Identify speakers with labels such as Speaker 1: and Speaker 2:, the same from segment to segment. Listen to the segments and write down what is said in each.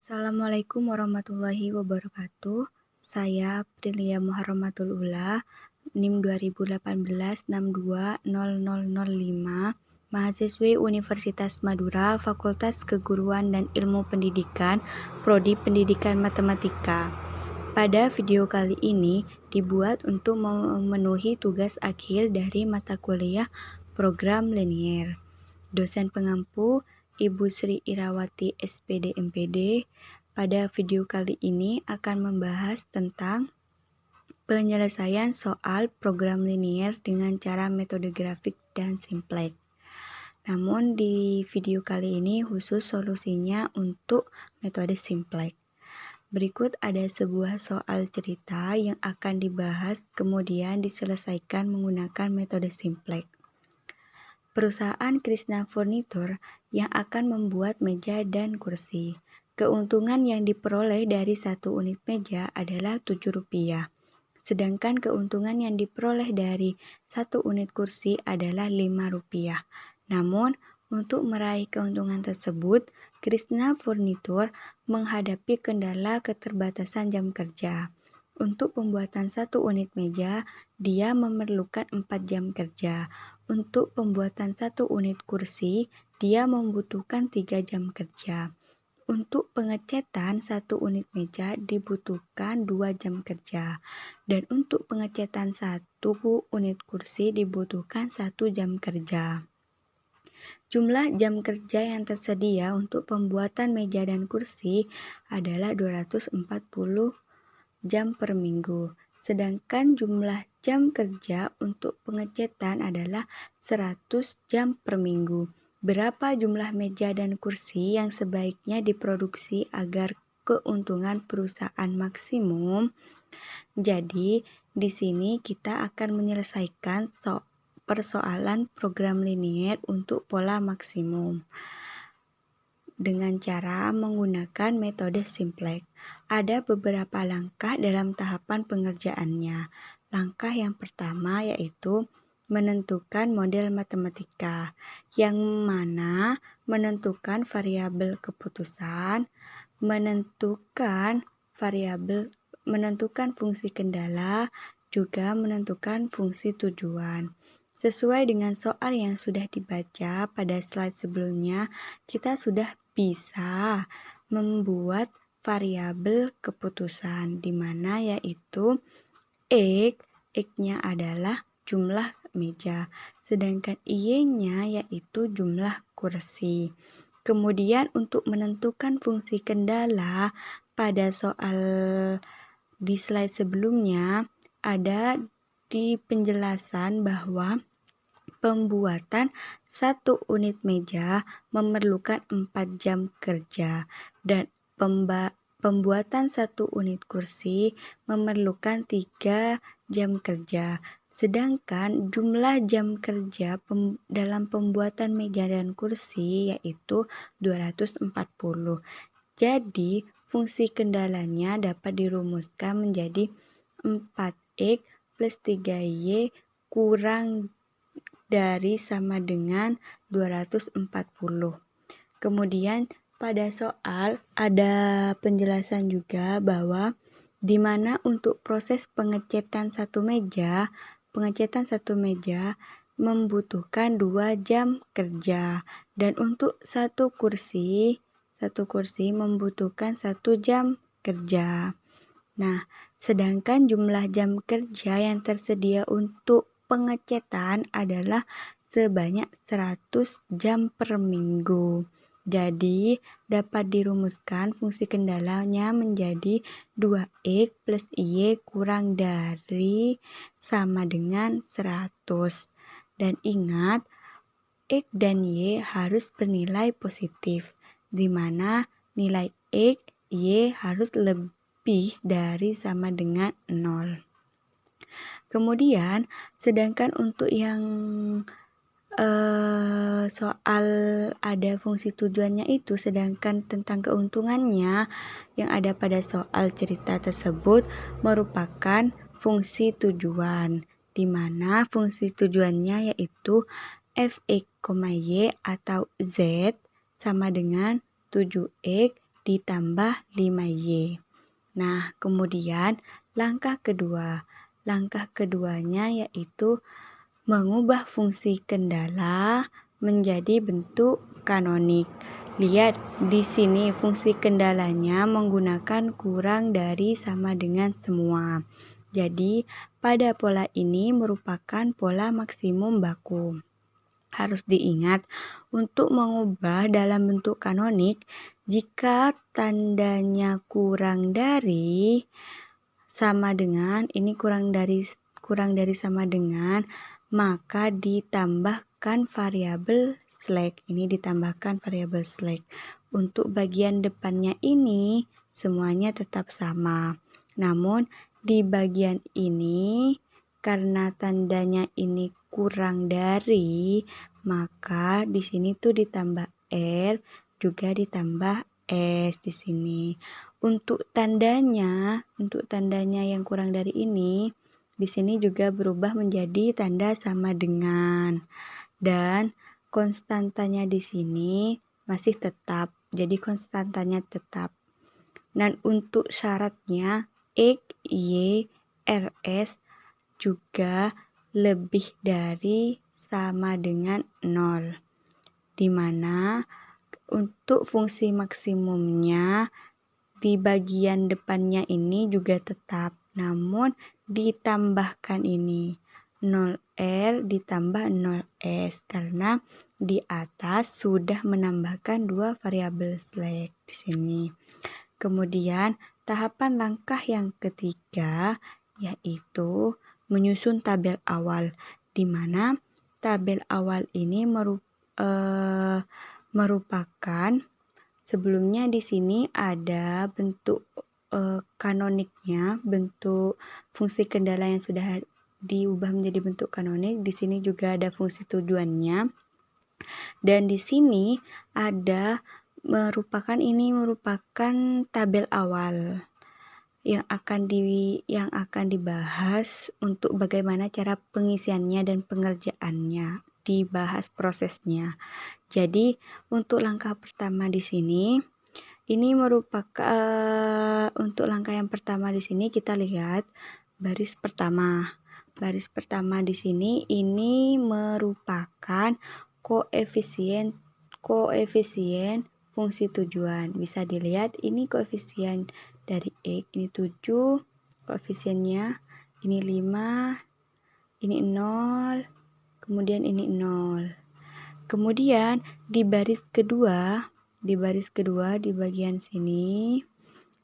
Speaker 1: Assalamualaikum warahmatullahi wabarakatuh. Saya Aprilia Muharramatul Ula, NIM 2018 620005, mahasiswi Universitas Madura, Fakultas Keguruan dan Ilmu Pendidikan, Prodi Pendidikan Matematika. Pada video kali ini dibuat untuk memenuhi tugas akhir dari mata kuliah program linier. Dosen pengampu Ibu Sri Irawati SPD MPD. Pada video kali ini akan membahas tentang penyelesaian soal program linier dengan cara metode grafik dan simplex. Namun di video kali ini khusus solusinya untuk metode simplex. Berikut ada sebuah soal cerita yang akan dibahas kemudian diselesaikan menggunakan metode simplex. Perusahaan Krishna Furniture yang akan membuat meja dan kursi. Keuntungan yang diperoleh dari satu unit meja adalah Rp7, sedangkan keuntungan yang diperoleh dari satu unit kursi adalah Rp5. Namun, untuk meraih keuntungan tersebut, Krishna Furniture menghadapi kendala keterbatasan jam kerja. Untuk pembuatan satu unit meja, dia memerlukan 4 jam kerja. Untuk pembuatan satu unit kursi, dia membutuhkan 3 jam kerja. Untuk pengecetan satu unit meja dibutuhkan 2 jam kerja. Dan untuk pengecetan satu unit kursi dibutuhkan 1 jam kerja. Jumlah jam kerja yang tersedia untuk pembuatan meja dan kursi adalah 240 jam per minggu. Sedangkan jumlah jam kerja untuk pengecetan adalah 100 jam per minggu. Berapa jumlah meja dan kursi yang sebaiknya diproduksi agar keuntungan perusahaan maksimum? Jadi, di sini kita akan menyelesaikan persoalan program linier untuk pola maksimum dengan cara menggunakan metode simplex. Ada beberapa langkah dalam tahapan pengerjaannya. Langkah yang pertama yaitu menentukan model matematika, yang mana menentukan variabel keputusan, menentukan fungsi kendala, juga menentukan fungsi tujuan. Sesuai dengan soal yang sudah dibaca pada slide sebelumnya, kita sudah bisa membuat variabel keputusan, di mana yaitu X-nya adalah jumlah meja, sedangkan Y-nya yaitu jumlah kursi. Kemudian untuk menentukan fungsi kendala, pada soal di slide sebelumnya ada di penjelasan bahwa pembuatan satu unit meja memerlukan 4 jam kerja dan pembuatan satu unit kursi memerlukan 3 jam kerja. Sedangkan jumlah jam kerja dalam pembuatan meja dan kursi yaitu 240. Jadi, fungsi kendalanya dapat dirumuskan menjadi 4X plus 3Y kurang dari sama dengan 240. Kemudian pada soal ada penjelasan juga bahwa di mana untuk proses pengecetan satu meja membutuhkan 2 jam kerja dan untuk satu kursi membutuhkan 1 jam kerja. Nah, sedangkan jumlah jam kerja yang tersedia untuk pengecetan adalah sebanyak 100 jam per minggu. Jadi, dapat dirumuskan fungsi kendalanya menjadi 2X plus Y kurang dari sama dengan 100. Dan ingat, X dan Y harus bernilai positif, di mana nilai X, Y harus lebih dari sama dengan 0. Kemudian, sedangkan untuk yang soal ada fungsi tujuannya itu, sedangkan tentang keuntungannya yang ada pada soal cerita tersebut merupakan fungsi tujuan, di mana fungsi tujuannya yaitu fx, y atau z sama dengan 7x ditambah 5Y. Nah, kemudian langkah keduanya yaitu mengubah fungsi kendala menjadi bentuk kanonik. Lihat di sini fungsi kendalanya menggunakan kurang dari sama dengan semua. Jadi, pada pola ini merupakan pola maksimum baku. Harus diingat, untuk mengubah dalam bentuk kanonik, jika tandanya kurang dari sama dengan, ini kurang dari sama dengan, maka ditambahkan variabel slack. Ini ditambahkan variabel slack. Untuk bagian depannya ini semuanya tetap sama. Namun di bagian ini karena tandanya ini kurang dari, maka di sini tuh ditambah R juga ditambah S di sini. Untuk tandanya yang kurang dari ini di sini juga berubah menjadi tanda sama dengan, dan konstantanya di sini masih tetap. Jadi konstantanya tetap. Dan untuk syaratnya X, Y, RS juga lebih dari sama dengan 0. Di mana untuk fungsi maksimumnya di bagian depannya ini juga tetap, namun ditambahkan ini 0R ditambah 0S karena di atas sudah menambahkan dua variabel slack di sini. Kemudian tahapan langkah yang ketiga yaitu menyusun tabel awal, di mana tabel awal ini merupakan sebelumnya di sini ada bentuk kanoniknya, bentuk fungsi kendala yang sudah diubah menjadi bentuk kanonik. Di sini juga ada fungsi tujuannya. Dan di sini ada merupakan tabel awal yang akan dibahas untuk bagaimana cara pengisiannya dan pengerjaannya, dibahas prosesnya. Jadi untuk langkah pertama di sini ini merupakan untuk langkah yang pertama di sini kita lihat baris pertama. Baris pertama di sini ini merupakan koefisien fungsi tujuan. Bisa dilihat ini koefisien dari X, ini 7, koefisiennya ini 5, ini 0, kemudian ini 0. Kemudian di baris kedua di bagian sini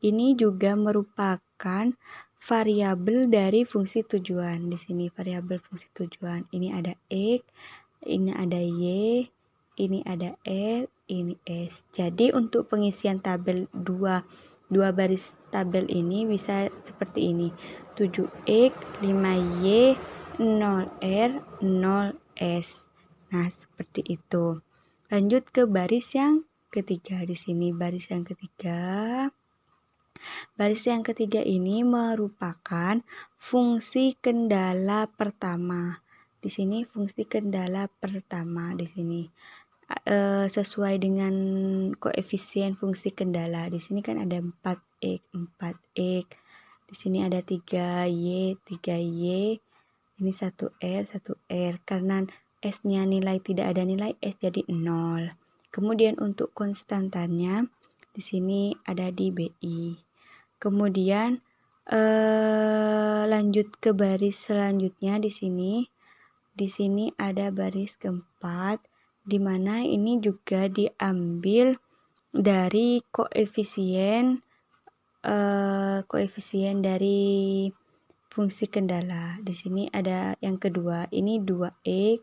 Speaker 1: ini juga merupakan variabel dari fungsi tujuan. Di sini variabel fungsi tujuan. Ini ada X, ini ada Y, ini ada R, ini S. Jadi untuk pengisian tabel dua baris tabel ini bisa seperti ini. 7X, 5Y, 0R, 0S. Nah, seperti itu. Lanjut ke baris yang ketiga di sini. Baris yang ketiga ini merupakan fungsi kendala pertama. Di sini fungsi kendala pertama di sini sesuai dengan koefisien fungsi kendala. Di sini kan ada 4x, 4x. Di sini ada 3y, 3y. Ini 1r, 1r. Karena S-nya tidak ada nilai S jadi 0. Kemudian untuk konstantannya di sini ada di BI. Kemudian lanjut ke baris selanjutnya di sini. Di sini ada baris keempat, di mana ini juga diambil dari koefisien dari fungsi kendala. Di sini ada yang kedua, ini 2x,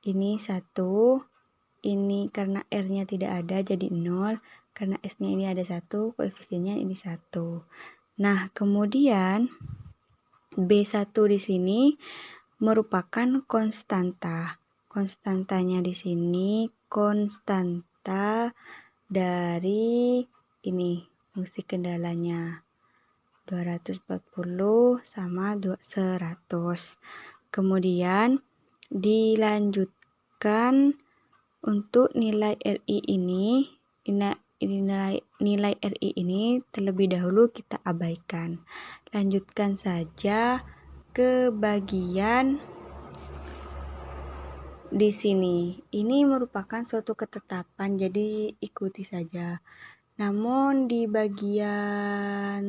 Speaker 1: ini 1. Ini karena R-nya tidak ada jadi 0, karena S-nya ini ada 1, koefisiennya ini 1. Nah, kemudian B1 di sini merupakan konstanta. Konstantanya di sini konstanta dari ini fungsi kendalanya 240 sama 100. Kemudian dilanjutkan untuk nilai RI ini nilai RI ini terlebih dahulu kita abaikan. Lanjutkan saja ke bagian di sini. Ini merupakan suatu ketetapan, jadi ikuti saja. Namun di bagian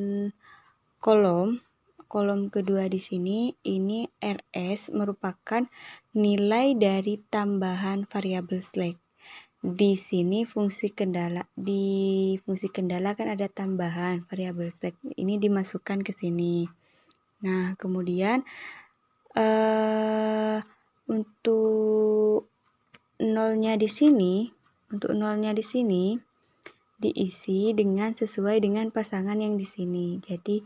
Speaker 1: kolom kedua di sini, ini RS merupakan nilai dari tambahan variabel slack. Di sini fungsi kendala kan ada tambahan variabel slack. Ini dimasukkan ke sini. Nah, kemudian untuk nolnya di sini diisi dengan sesuai dengan pasangan yang di sini. Jadi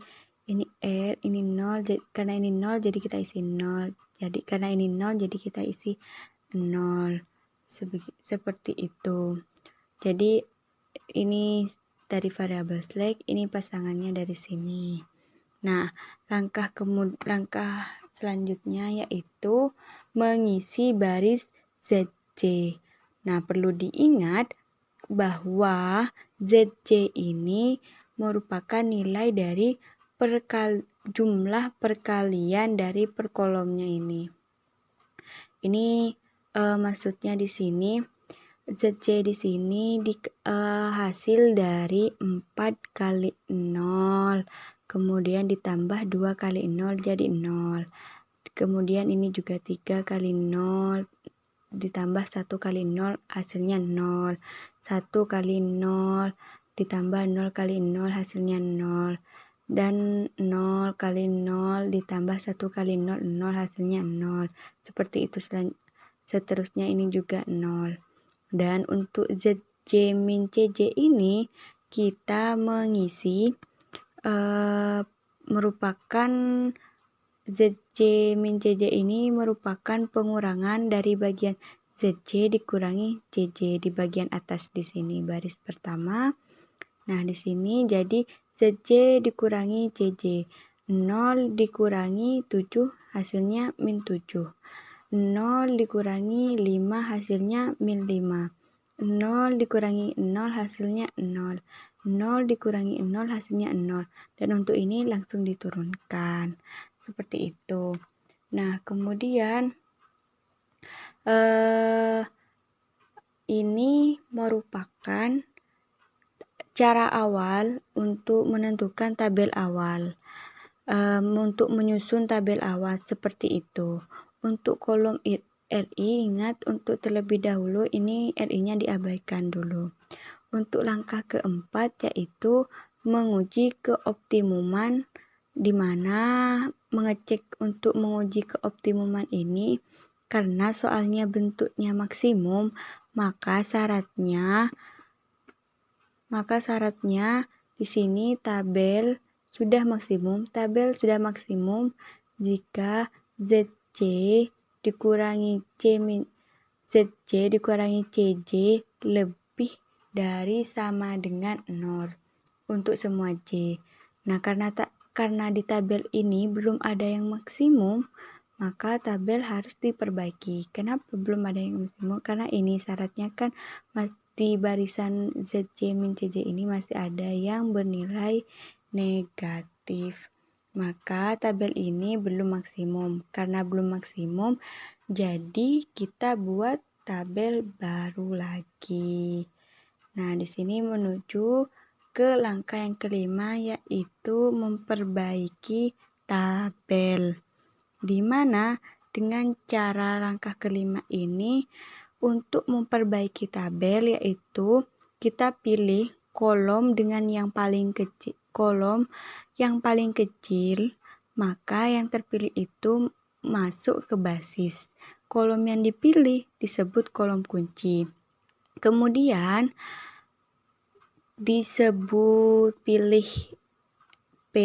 Speaker 1: ini R, ini 0, karena ini 0 jadi kita isi 0. Jadi karena ini 0 jadi kita isi 0. Seperti itu. Jadi ini dari variabel slack, ini pasangannya dari sini. Nah, langkah selanjutnya yaitu mengisi baris ZC. Nah, perlu diingat bahwa ZC ini merupakan nilai dari jumlah perkalian dari per kolomnya ini. Ini maksudnya di sini ZC di sini hasil dari 4 kali 0. Kemudian ditambah 2 kali 0 jadi 0. Kemudian ini juga 3 kali 0 ditambah 1 kali 0 hasilnya 0. 1 kali 0 ditambah 0 kali 0 hasilnya 0. Dan 0 kali 0 ditambah 1 kali 0, 0 hasilnya 0. Seperti itu seterusnya ini juga 0. Dan untuk ZC min CJ ini kita mengisi merupakan ZC min CJ ini merupakan pengurangan dari bagian ZC dikurangi CJ di bagian atas di sini baris pertama. Nah, di sini jadi ZC dikurangi CJ. 0 dikurangi 7 hasilnya min 7. 0 dikurangi 5 hasilnya min 5. 0 dikurangi 0 hasilnya 0. 0 dikurangi 0 hasilnya 0. Dan untuk ini langsung diturunkan. Seperti itu. Nah, kemudian ini merupakan cara awal untuk menentukan tabel awal. Untuk menyusun tabel awal seperti itu. Untuk kolom RI, ingat untuk terlebih dahulu ini RI-nya diabaikan dulu. Untuk langkah keempat yaitu menguji keoptimuman, di mana untuk menguji keoptimuman ini karena soalnya bentuknya maksimum, maka syaratnya di sini tabel sudah maksimum jika ZC dikurangi ZC dikurangi CJ lebih dari sama dengan 0 untuk semua J. Nah, karena di tabel ini belum ada yang maksimum, maka tabel harus diperbaiki. Kenapa belum ada yang maksimum? Karena ini syaratnya kan di barisan ZC min CJ ini masih ada yang bernilai negatif. Maka tabel ini belum maksimum. Karena belum maksimum, jadi kita buat tabel baru lagi. Nah, di sini menuju ke langkah yang kelima yaitu memperbaiki tabel. Di mana dengan cara langkah kelima ini untuk memperbaiki tabel yaitu kita pilih kolom dengan yang paling kecil, maka yang terpilih itu masuk ke basis. Kolom yang dipilih disebut kolom kunci. Kemudian disebut pilih P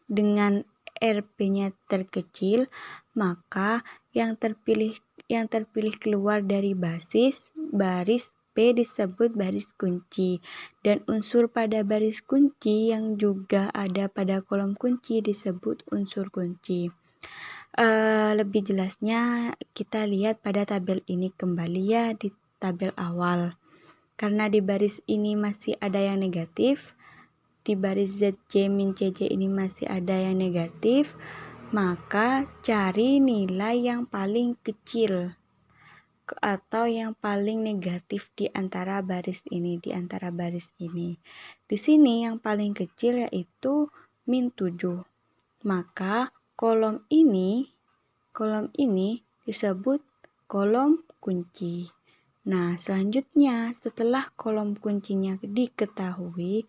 Speaker 1: dengan RP-nya terkecil, maka yang terpilih keluar dari baris P disebut baris kunci, dan unsur pada baris kunci yang juga ada pada kolom kunci disebut unsur kunci. Lebih jelasnya kita lihat pada tabel ini kembali ya, di tabel awal. Karena di baris ini masih ada yang negatif, di baris ZJ min CJ ini masih ada yang negatif, maka cari nilai yang paling kecil atau yang paling negatif di antara baris ini, Di sini yang paling kecil yaitu min 7. Maka kolom ini disebut kolom kunci. Nah, selanjutnya setelah kolom kuncinya diketahui,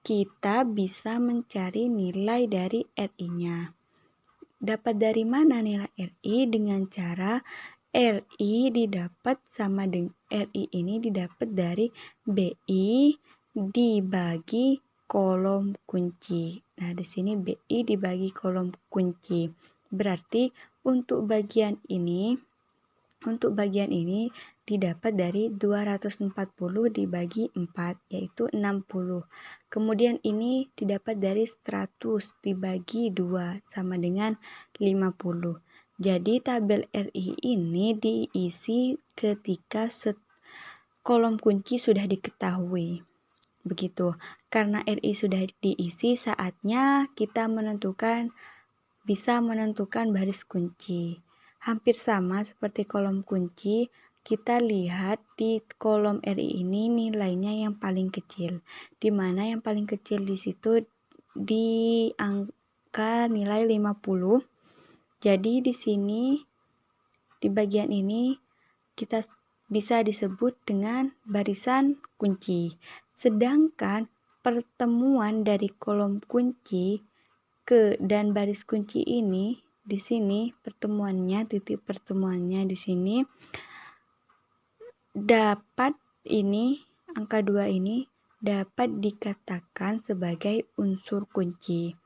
Speaker 1: kita bisa mencari nilai dari RI-nya. Dapat dari mana nilai RI? Dengan cara RI ini didapat dari BI dibagi kolom kunci. Nah, di sini BI dibagi kolom kunci. Berarti untuk bagian ini didapat dari 240 dibagi 4, yaitu 60. Kemudian ini didapat dari 100 dibagi 2, sama dengan 50. Jadi tabel RI ini diisi ketika kolom kunci sudah diketahui. Begitu. Karena RI sudah diisi, saatnya kita bisa menentukan baris kunci. Hampir sama seperti kolom kunci, kita lihat di kolom RI ini nilainya yang paling kecil. Di mana yang paling kecil di situ di angka nilai 50. Jadi di sini di bagian ini kita bisa disebut dengan barisan kunci. Sedangkan pertemuan dari kolom kunci dan baris kunci ini di sini titik pertemuannya di sini angka 2 ini dapat dikatakan sebagai unsur kunci.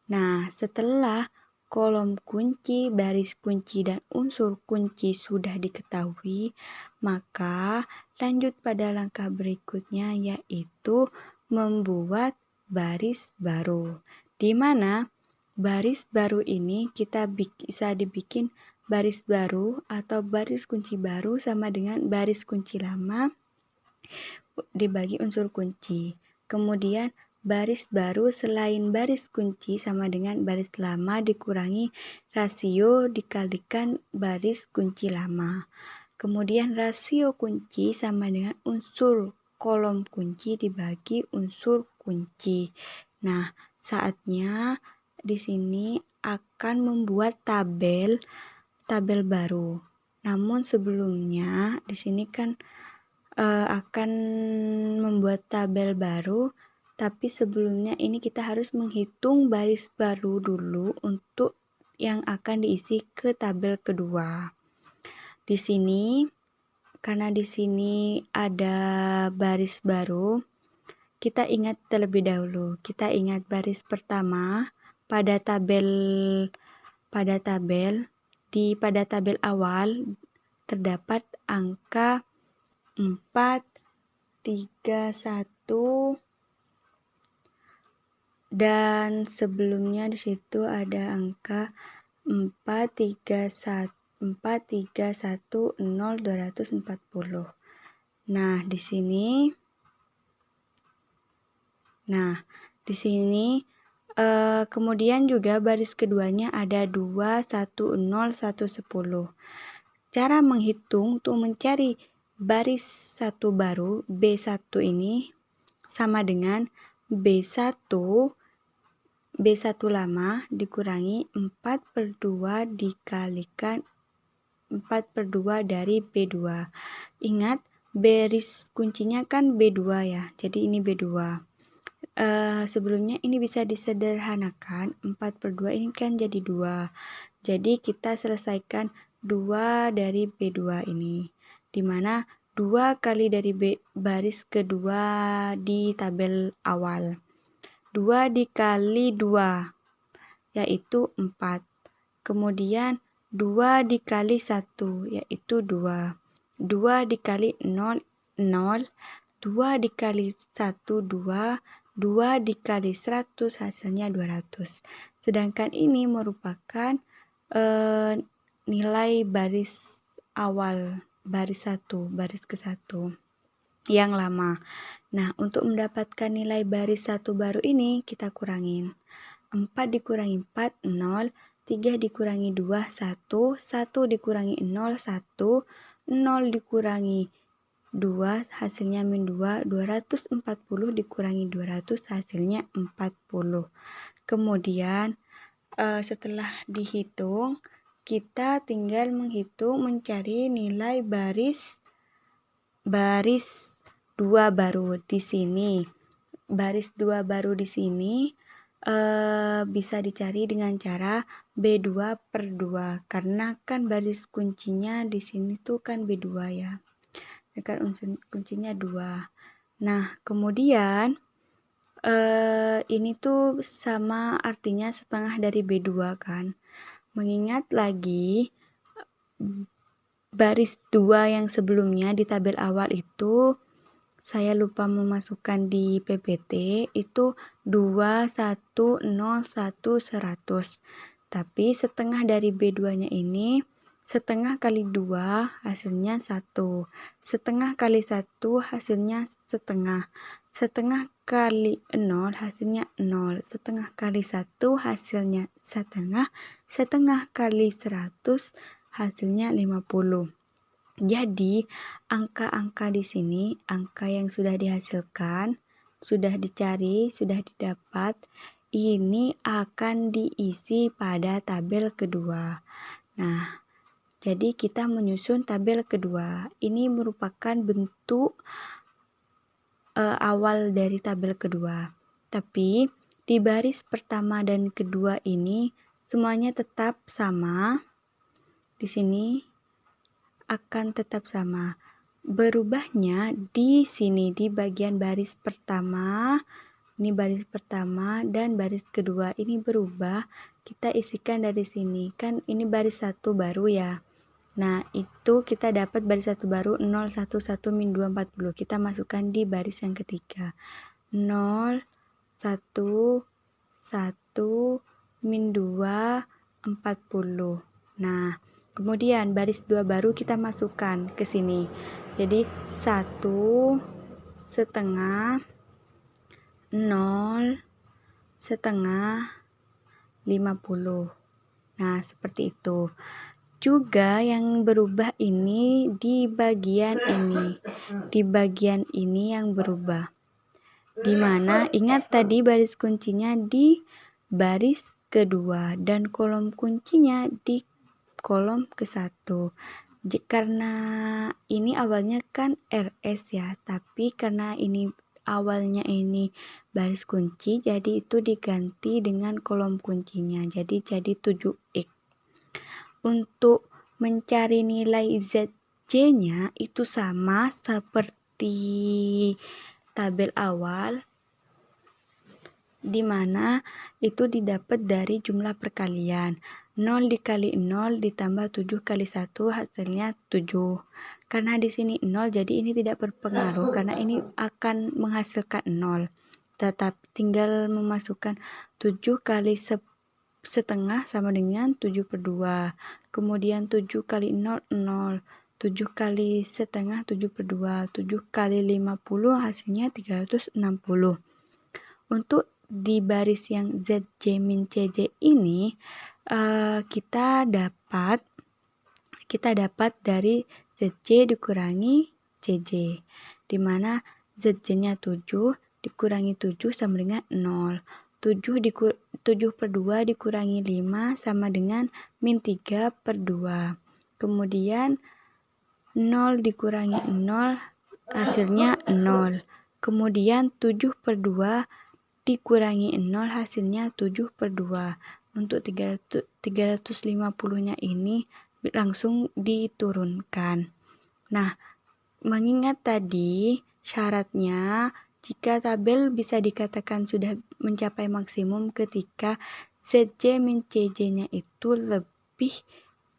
Speaker 1: Nah, setelah kolom kunci, baris kunci, dan unsur kunci sudah diketahui, maka lanjut pada langkah berikutnya, yaitu membuat baris baru. Di mana baris baru ini kita bisa dibikin baris baru atau baris kunci baru sama dengan baris kunci lama dibagi unsur kunci. Kemudian baris baru selain baris kunci sama dengan baris lama dikurangi rasio dikalikan baris kunci lama. Kemudian rasio kunci sama dengan unsur kolom kunci dibagi unsur kunci. Nah, saatnya di sini akan membuat tabel baru. Namun sebelumnya di sini kan akan membuat tabel baru, tapi sebelumnya ini kita harus menghitung baris baru dulu untuk yang akan diisi ke tabel kedua. Di sini karena di sini ada baris baru, kita ingat terlebih dahulu. Kita ingat baris pertama pada tabel awal terdapat angka 4, 3, 1 dan sebelumnya di situ ada angka 4, 3, 1, 0, 240. Nah, di sini kemudian juga baris keduanya ada 2, 1, 0, 1, 10. Cara menghitung untuk mencari baris 1 baru, B1 ini sama dengan B1 lama dikurangi 4/2 dikalikan 4/2 dari B2. Ingat, baris kuncinya kan B2 ya, jadi ini B2. Sebelumnya ini bisa disederhanakan, 4/2 ini kan jadi 2. Jadi kita selesaikan 2 dari B2 ini, dimana 2 kali dari baris kedua di tabel awal. 2 dikali 2 yaitu 4. Kemudian 2 dikali 1 yaitu 2. 2 dikali 0, 0. 2 dikali 1, 2. 2 dikali 100 hasilnya 200. Sedangkan ini merupakan nilai baris awal, baris ke-1. yang lama. Nah, untuk mendapatkan nilai baris satu baru ini kita kurangin. 4 dikurangi 4, 0. 3 dikurangi 2, 1. 1 dikurangi 0, 1. 0 dikurangi 2, hasilnya min 2. 240 dikurangi 200, hasilnya 40. Kemudian setelah dihitung, kita tinggal menghitung mencari nilai baris 2 baru di sini. Baris 2 baru di sini bisa dicari dengan cara B2 per 2, karena kan baris kuncinya di sini tuh kan B2 ya. Kan unsur kuncinya 2. Nah, kemudian ini tuh sama artinya setengah dari B2 kan. Mengingat lagi baris 2 yang sebelumnya di tabel awal itu saya lupa memasukkan di PPT, itu 2, 1, 0, 1, 100. Tapi setengah dari B2-nya ini, setengah kali 2 hasilnya 1. Setengah kali 1 hasilnya setengah. Setengah kali 0 hasilnya 0. Setengah kali 1 hasilnya setengah. Setengah kali 100 hasilnya 50. Jadi, angka-angka di sini, angka yang sudah dihasilkan, sudah dicari, sudah didapat, ini akan diisi pada tabel kedua. Nah, jadi kita menyusun tabel kedua. Ini merupakan bentuk awal dari tabel kedua. Tapi, di baris pertama dan kedua ini, semuanya tetap sama. Di sini akan tetap sama. Berubahnya di sini di bagian baris pertama, ini baris pertama dan baris kedua ini berubah. Kita isikan dari sini. Kan ini baris 1 baru ya. Nah, itu kita dapat baris 1 baru 0, 1, 1, min 2, 40. Kita masukkan di baris yang ketiga. 0, 1, 1, min 2, 40. Nah, kemudian baris 2 baru kita masukkan ke sini. Jadi 1 setengah 0 setengah 50. Nah, seperti itu. Juga yang berubah ini di bagian ini. Di bagian ini yang berubah. Dimana ingat tadi baris kuncinya di baris kedua dan kolom kuncinya di kolom ke-1. Karena ini awalnya kan RS ya, tapi karena ini awalnya ini baris kunci, jadi itu diganti dengan kolom kuncinya, jadi 7X. Untuk mencari nilai ZC-nya itu sama seperti tabel awal, di mana itu didapat dari jumlah perkalian. 0 dikali 0 ditambah 7 kali 1 hasilnya 7. Karena di sini 0, jadi ini tidak berpengaruh karena ini akan menghasilkan 0. Tetapi tinggal memasukkan 7 kali setengah sama dengan 7 per 2. Kemudian 7 kali 0, 0. 7 kali setengah 7 per 2. 7 kali 50 hasilnya 360. Untuk di baris yang ZJ min CJ ini kita dapat dari ZJ dikurangi CJ, di mana ZJ-nya 7 dikurangi 7 sama dengan 0. 7 per 2 dikurangi 5 sama dengan min 3 per 2. Kemudian 0 dikurangi 0 hasilnya 0. Kemudian 7 per 2 dikurangi 0 hasilnya 7 per 2. Untuk 350-nya ini langsung diturunkan. Nah, mengingat tadi syaratnya jika tabel bisa dikatakan sudah mencapai maksimum ketika ZC min CJ-nya itu lebih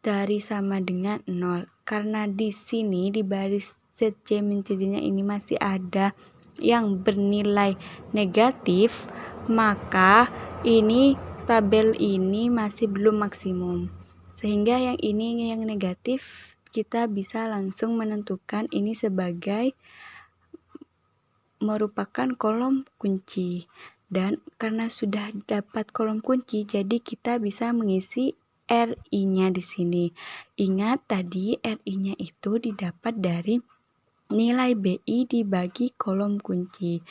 Speaker 1: dari sama dengan 0. Karena di sini di baris ZC min CJ-nya ini masih ada yang bernilai negatif, maka ini tabel ini masih belum maksimum. Sehingga yang ini yang negatif kita bisa langsung menentukan ini sebagai merupakan kolom kunci. Dan karena sudah dapat kolom kunci, jadi kita bisa mengisi RI-nya di sini. Ingat tadi RI-nya itu didapat dari nilai BI dibagi kolom kunci.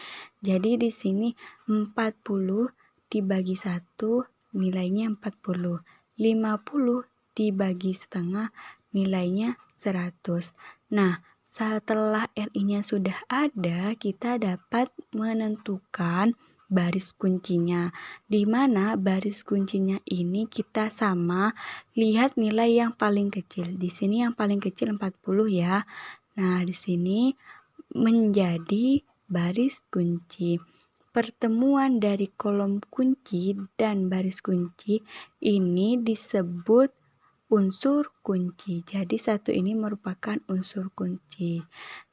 Speaker 1: Jadi di sini 40 dibagi 1 nilainya 40. 50 dibagi setengah nilainya 100. Nah, setelah RI-nya sudah ada, kita dapat menentukan baris kuncinya. Di mana baris kuncinya ini kita sama lihat nilai yang paling kecil. Di sini yang paling kecil 40 ya. Nah, di sini menjadi baris kunci. Pertemuan dari kolom kunci dan baris kunci ini disebut unsur kunci. Jadi satu ini merupakan unsur kunci.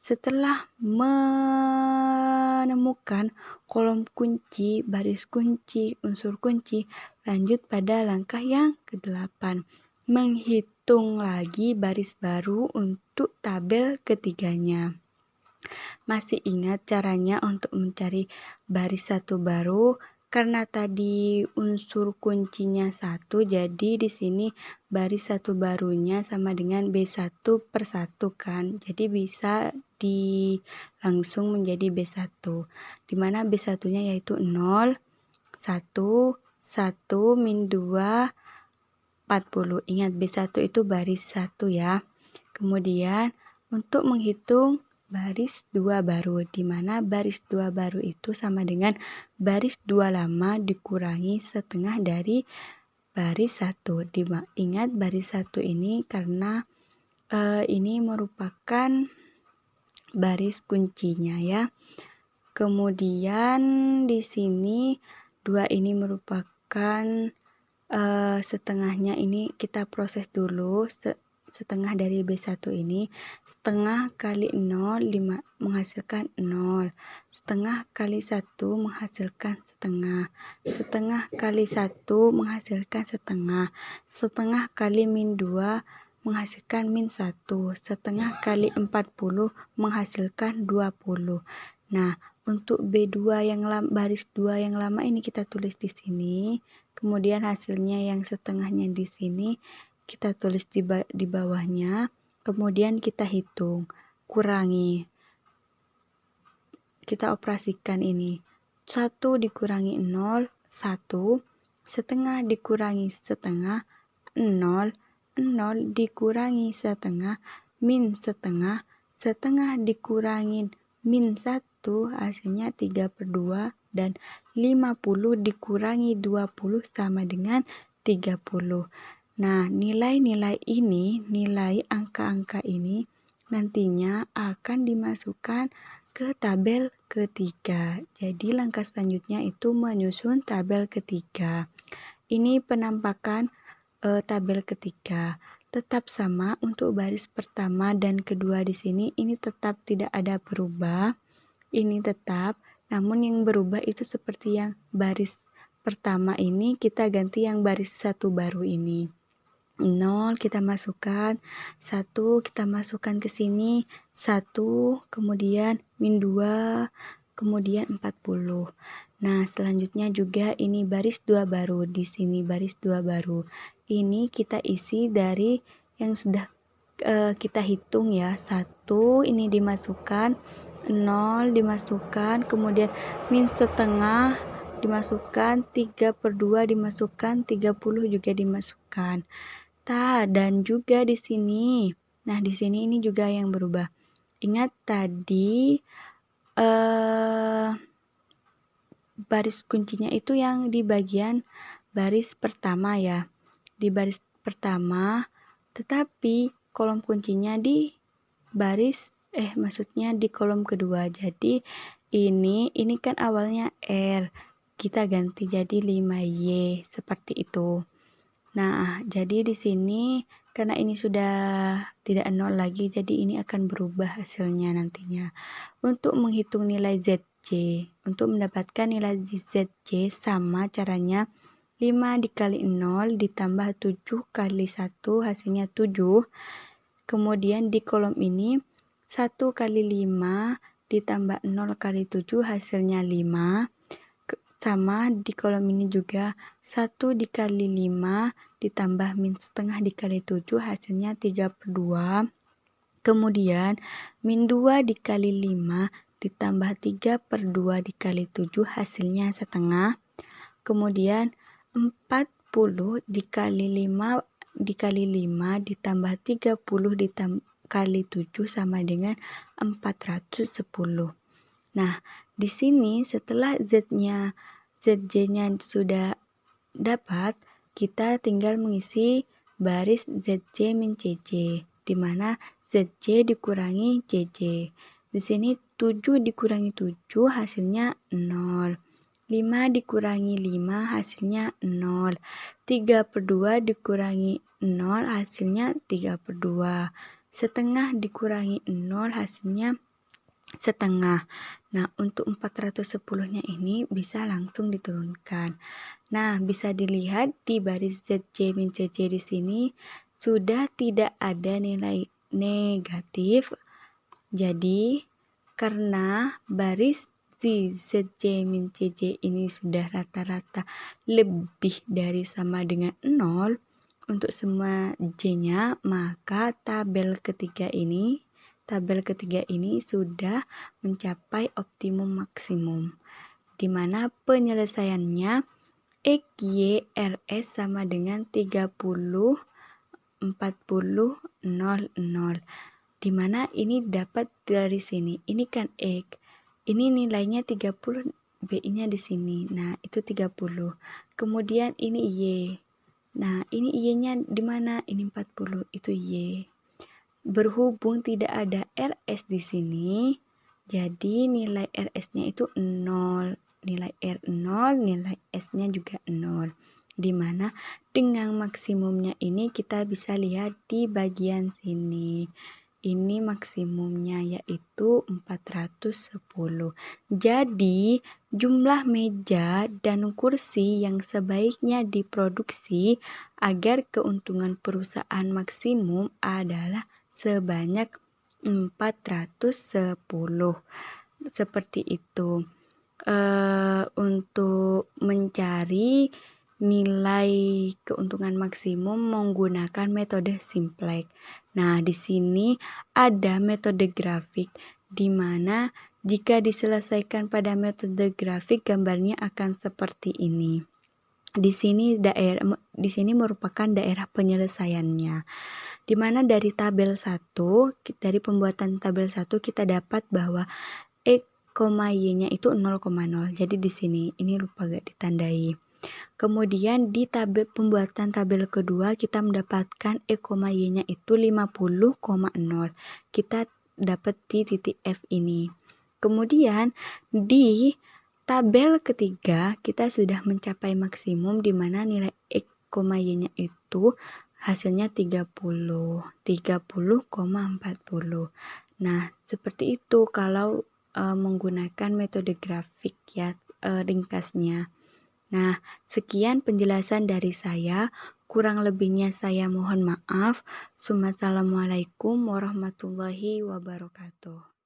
Speaker 1: Setelah menemukan kolom kunci, baris kunci, unsur kunci, lanjut pada langkah yang ke-8. Menghitung lagi baris baru untuk tabel ketiganya. Masih ingat caranya untuk mencari baris satu baru? Karena tadi unsur kuncinya 1, jadi di sini baris satu barunya sama dengan B1 per 1 kan. Jadi bisa langsung menjadi B1. Dimana B1-nya yaitu 0, 1, 1, min 2, 40. Ingat B1 itu baris 1 ya. Kemudian untuk menghitung baris 2 baru, di mana baris 2 baru itu sama dengan baris 2 lama dikurangi setengah dari baris 1. Ingat baris 1 ini karena ini merupakan baris kuncinya ya. Kemudian di sini 2 ini merupakan setengahnya, ini kita proses dulu. Setengah dari B1 ini, setengah kali 0 menghasilkan 0, setengah kali 1 menghasilkan setengah, setengah kali 1 menghasilkan setengah, setengah kali min 2 menghasilkan min 1, setengah kali 40 menghasilkan 20. Nah, untuk B2 yang baris 2 yang lama ini kita tulis di sini. Kemudian hasilnya yang setengahnya di sini kita tulis di bawahnya. Kemudian kita hitung, kurangi. Kita operasikan ini. 1 dikurangi 0, 1. Setengah dikurangi setengah, 0. 0 dikurangi setengah, min setengah. Setengah dikurangi min 1, hasilnya 3/2. Dan 50 dikurangi 20 sama dengan 30. Nah, nilai-nilai ini, nilai angka-angka ini nantinya akan dimasukkan ke tabel ketiga. Jadi langkah selanjutnya itu menyusun tabel ketiga. Ini penampakan tabel ketiga. Tetap sama untuk baris pertama dan kedua di sini, ini tetap tidak ada berubah. Ini tetap, namun yang berubah itu seperti yang baris pertama ini kita ganti yang baris satu baru ini. 0 kita masukkan, 1 kita masukkan ke sini, 1, kemudian min 2, kemudian 40. Nah, selanjutnya juga ini baris 2 baru, di sini baris 2 baru. Ini kita isi dari yang sudah kita hitung ya. 1 ini dimasukkan, 0 dimasukkan, kemudian min setengah dimasukkan, 3/2 dimasukkan, 30 juga dimasukkan. Dan juga di sini. Nah, di sini ini juga yang berubah. Ingat tadi baris kuncinya itu yang di bagian baris pertama ya. Di baris pertama, tetapi kolom kuncinya di baris maksudnya di kolom kedua. Jadi ini kan awalnya R. Kita ganti jadi 5Y seperti itu. Nah, jadi di sini karena ini sudah tidak 0 lagi, jadi ini akan berubah hasilnya nantinya. Untuk menghitung nilai ZC, untuk mendapatkan nilai ZC sama caranya 5 dikali 0 ditambah 7 kali 1 hasilnya 7. Kemudian di kolom ini 1 kali 5 ditambah 0 kali 7 hasilnya 5. Sama di kolom ini juga 1 dikali 5 ditambah min setengah dikali 7 hasilnya 3/2. Kemudian min 2 dikali 5 ditambah 3/2 dikali 7 hasilnya setengah. Kemudian 40 dikali 5 ditambah 30 dikali 7 sama dengan 410. Nah, di sini setelah ZJ-nya sudah dapat, kita tinggal mengisi baris ZJ min CJ, di mana ZJ dikurangi CJ. Di sini 7 dikurangi 7 hasilnya 0. 5 dikurangi 5 hasilnya 0. 3/2 dikurangi 0 hasilnya 3/2. Setengah dikurangi 0 hasilnya setengah. Nah, untuk 410-nya ini bisa langsung diturunkan. Nah, bisa dilihat di baris ZJ min CJ di sini sudah tidak ada nilai negatif. Jadi, karena baris di ZJ min CJ ini sudah rata-rata lebih dari sama dengan 0 untuk semua J-nya, maka tabel ketiga ini sudah mencapai optimum maksimum, di mana penyelesaiannya X, Y, RS sama dengan 30, 40, 0, di mana ini dapat dari sini. Ini kan X, ini nilainya 30, BI-nya di sini. Nah, itu 30. Kemudian ini Y. Nah, ini Y-nya di mana? Ini 40, itu Y. Berhubung tidak ada RS di sini, jadi nilai RS-nya itu 0. Nilai R 0, nilai S-nya juga 0. Di mana dengan maksimumnya ini kita bisa lihat di bagian sini. Ini maksimumnya yaitu 410. Jadi, jumlah meja dan kursi yang sebaiknya diproduksi agar keuntungan perusahaan maksimum adalah sebanyak 410. Seperti itu. Untuk mencari nilai keuntungan maksimum menggunakan metode simplex. Nah, di sini ada metode grafik di mana jika diselesaikan pada metode grafik gambarnya akan seperti ini. Di sini merupakan daerah penyelesaiannya. Di mana dari tabel 1, dari pembuatan tabel 1 kita dapat bahwa X, Y-nya itu 0,0. Jadi di sini ini lupa gak ditandai. Kemudian di pembuatan tabel kedua kita mendapatkan X, Y-nya itu 50,0. Kita dapat di titik F ini. Kemudian di tabel ketiga kita sudah mencapai maksimum di mana nilai X, Y-nya itu hasilnya 30,40. Nah, seperti itu kalau menggunakan metode grafik ya, ringkasnya. Nah, sekian penjelasan dari saya. Kurang lebihnya saya mohon maaf. Wassalamualaikum warahmatullahi wabarakatuh.